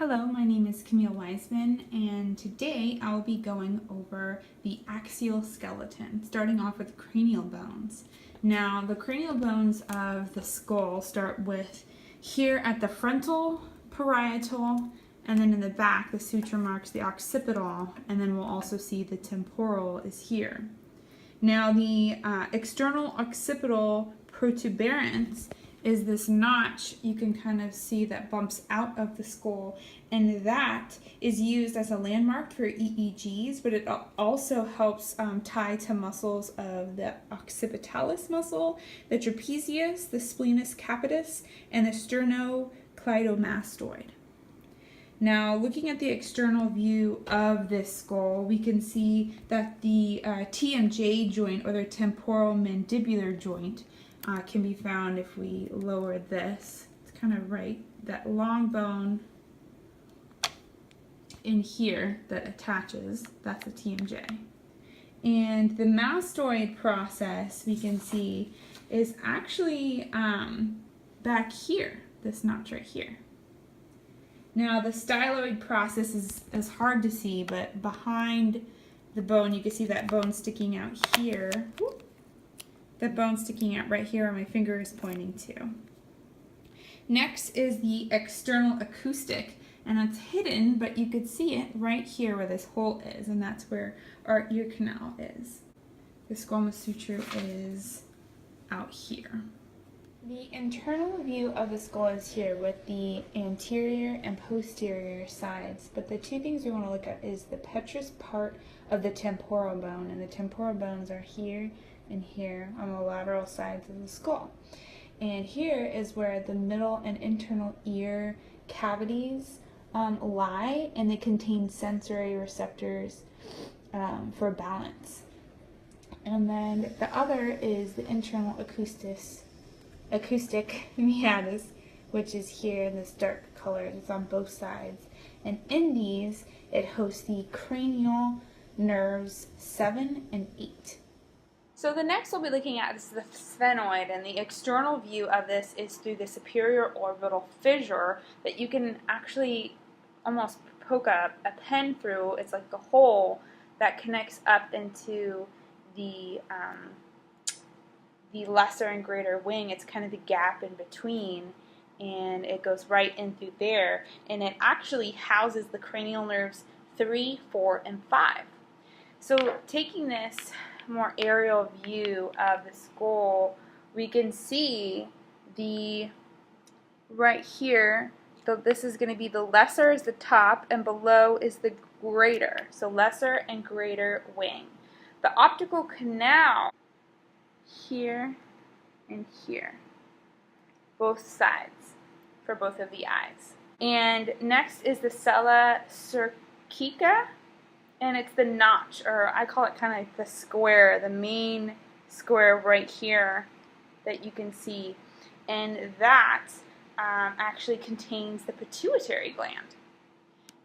Hello, my name is Camille Wiseman, and today I will be going over the axial skeleton, starting off with cranial bones. Now, the cranial bones of the skull start with here at the frontal, parietal, and then in the back, the suture marks the occipital, and then we'll also see the temporal is here. Now, the external occipital protuberance is this notch you can kind of see that bumps out of the skull, and that is used as a landmark for EEGs, but it also helps tie to muscles of the occipitalis muscle, the trapezius, the splenius capitis, and the sternocleidomastoid. Now, looking at the external view of this skull, we can see that the TMJ joint, or the temporal mandibular joint, can be found if we lower this. It's kind of right, that long bone in here that attaches, that's a TMJ. And the mastoid process, we can see, is actually back here, this notch right here. Now, the styloid process is hard to see, but behind the bone, you can see that bone sticking out here. That bone sticking out right here where my finger is pointing to. Next is the external acoustic, and it's hidden, but you could see it right here where this hole is, and that's where our ear canal is. The squamous suture is out here. The internal view of the skull is here with the anterior and posterior sides, but the two things we want to look at is the petrous part of the temporal bone, and the temporal bones are here and here on the lateral sides of the skull. And here is where the middle and internal ear cavities lie, and they contain sensory receptors for balance. And then the other is the internal acoustic meatus, which is here in this dark color. It's on both sides. And in these, it hosts the cranial nerves 7 and 8. So the next we'll be looking at is the sphenoid, and the external view of this is through the superior orbital fissure that you can actually almost poke a pen through. It's like a hole that connects up into the lesser and greater wing. It's kind of the gap in between, and it goes right in through there, and it actually houses the cranial nerves 3, 4, and 5. So taking this more aerial view of the skull, we can see right here, this is going to be the lesser is the top, and below is the greater. So lesser and greater wing. The optical canal here and here, both sides for both of the eyes. And next is the sella cercica, and it's the notch, or I call it kind of like the square, the main square right here that you can see, and that actually contains the pituitary gland.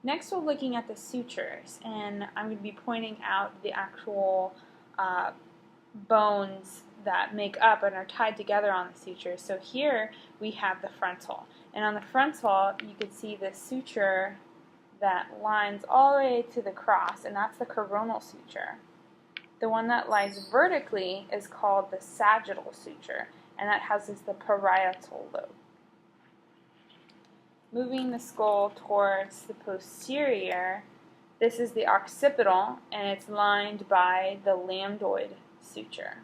Next, we're looking at the sutures, and I'm going to be pointing out the actual bones that make up and are tied together on the sutures. So here we have the frontal, and on the frontal you can see the suture that lines all the way to the cross, and that's the coronal suture. The one that lies vertically is called the sagittal suture, and that houses the parietal lobe. Moving the skull towards the posterior, this is the occipital, and it's lined by the lambdoid suture.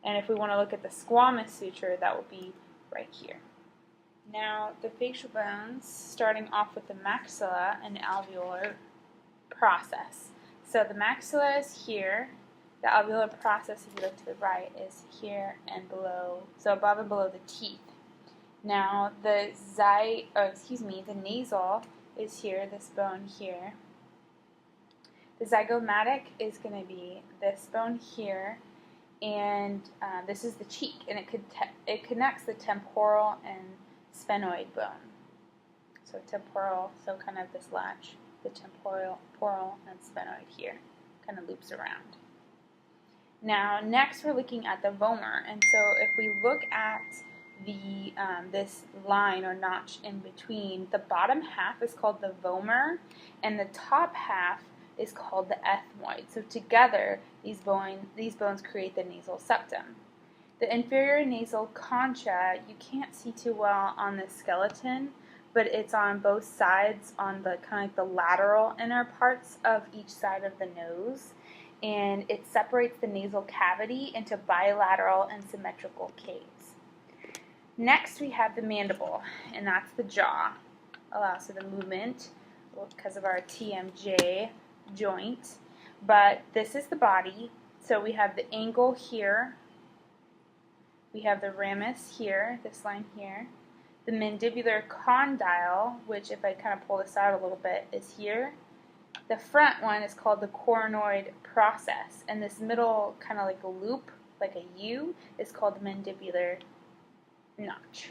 And if we want to look at the squamous suture, that will be right here. Now, the facial bones, starting off with the maxilla and alveolar process. So the maxilla is here. The alveolar process, if you look to the right, is here and below, so above and below the teeth. Now, the nasal is here, this bone here. The zygomatic is going to be this bone here, and this is the cheek, and it connects the temporal and sphenoid bone. So temporal, so kind of this latch, the temporal and sphenoid here, kind of loops around. Now, next we're looking at the vomer, and so if we look at this line or notch in between. The bottom half is called the vomer, and the top half is called the ethmoid. So together, these bones create the nasal septum. The inferior nasal concha, you can't see too well on the skeleton, but it's on both sides, on the kind of like the lateral inner parts of each side of the nose, and it separates the nasal cavity into bilateral and symmetrical caves. Next, we have the mandible, and that's the jaw. Allows for the movement because of our TMJ joint. But this is the body. So we have the angle here. We have the ramus here, this line here. The mandibular condyle, which if I kind of pull this out a little bit, is here. The front one is called the coronoid process, and this middle kind of like a loop, like a U, is called the mandibular notch.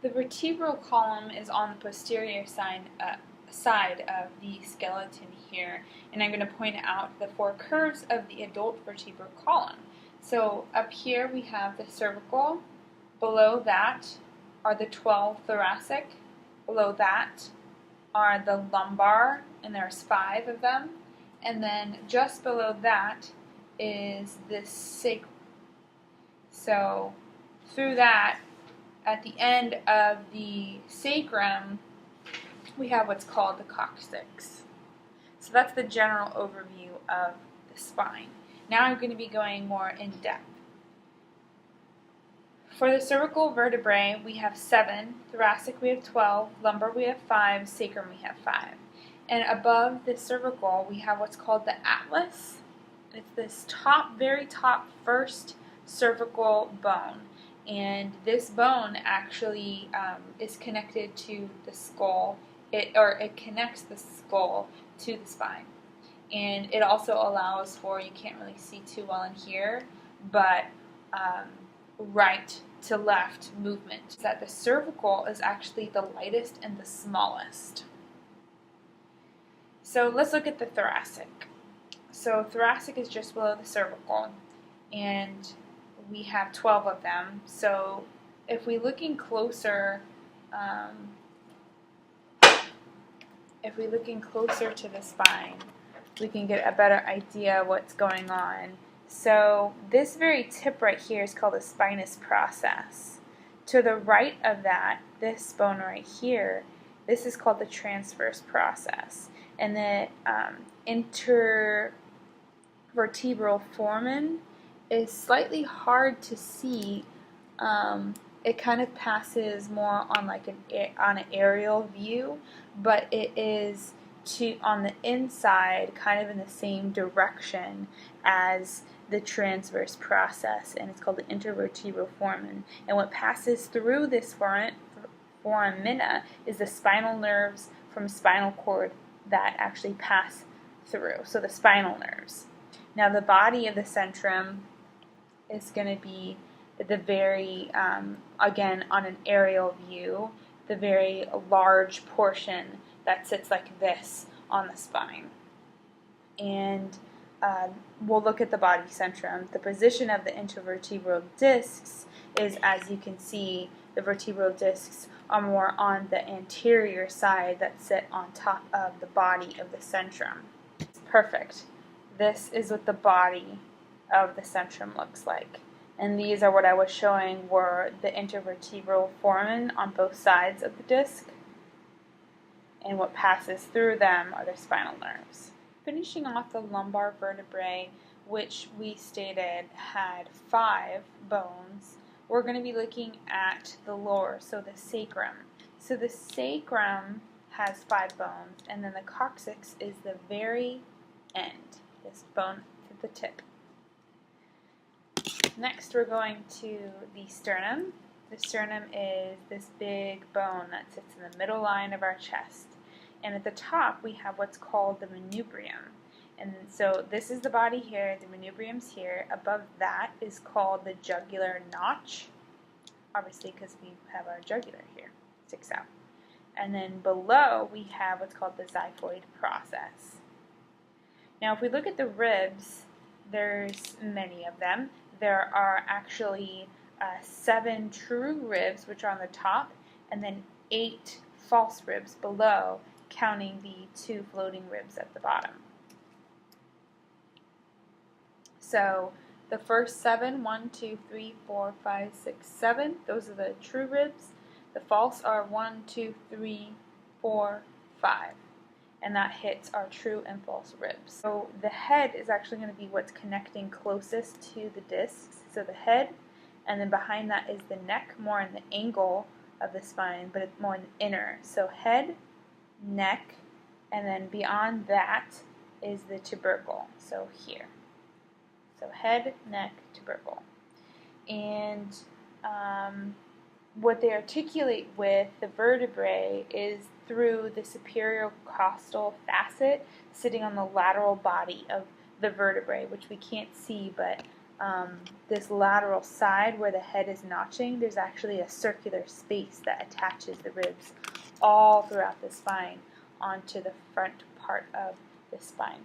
The vertebral column is on the posterior side of the skeleton here, and I'm going to point out the 4 curves of the adult vertebral column. So up here we have the cervical, below that are the 12 thoracic, below that are the lumbar, and there's 5 of them, and then just below that is this sacrum. So through that, at the end of the sacrum, we have what's called the coccyx. So that's the general overview of the spine. Now I'm going to be going more in depth. For the cervical vertebrae, we have 7, thoracic we have 12, lumbar we have 5, sacrum we have 5. And above the cervical, we have what's called the atlas. It's this top, very top first cervical bone. And this bone actually is connected to the skull. It connects the skull to the spine. And it also allows for, you can't really see too well in here, but right to left movement. That the cervical is actually the lightest and the smallest. So let's look at the thoracic. So thoracic is just below the cervical, and we have 12 of them. So if we're looking closer, to the spine, we can get a better idea of what's going on. So this very tip right here is called the spinous process. To the right of that, this bone right here, this is called the transverse process. And the intervertebral foramen is slightly hard to see. It kind of passes more on like on an aerial view, but it is on the inside, kind of in the same direction as the transverse process, and it's called the intervertebral foramen. And what passes through this foramina is the spinal nerves from spinal cord that actually pass through. So the spinal nerves. Now the body of the centrum is going to be the very, again, on an aerial view, the very large portion that sits like this on the spine. And we'll look at the body centrum. The position of the intervertebral discs is, as you can see, the vertebral discs are more on the anterior side that sit on top of the body of the centrum. Perfect. This is what the body of the centrum looks like. And these are what I was showing were the intervertebral foramen on both sides of the disc. And what passes through them are the spinal nerves. Finishing off the lumbar vertebrae, which we stated had 5 bones, we're going to be looking at the lower, so the sacrum. So the sacrum has 5 bones, and then the coccyx is the very end, this bone at the tip. Next, we're going to the sternum. The sternum is this big bone that sits in the middle line of our chest. And at the top, we have what's called the manubrium. And so this is the body here, the manubrium's here. Above that is called the jugular notch, obviously because we have our jugular here, sticks out. And then below, we have what's called the xiphoid process. Now, if we look at the ribs, there's many of them. There are actually 7 true ribs, which are on the top, and then 8 false ribs below, counting the 2 floating ribs at the bottom. So the first 7, 1, 2, 3, 4, 5, 6, 7, those are the true ribs. The false are 1, 2, 3, 4, 5. And that hits our true and false ribs. So the head is actually going to be what's connecting closest to the discs. So the head, and then behind that is the neck, more in the angle of the spine, but it's more in the inner. So head, neck, and then beyond that is the tubercle. So here. So head, neck, tubercle. And what they articulate with the vertebrae is through the superior costal facet sitting on the lateral body of the vertebrae, which we can't see, but this lateral side where the head is notching, there's actually a circular space that attaches the ribs all throughout the spine onto the front part of the spine.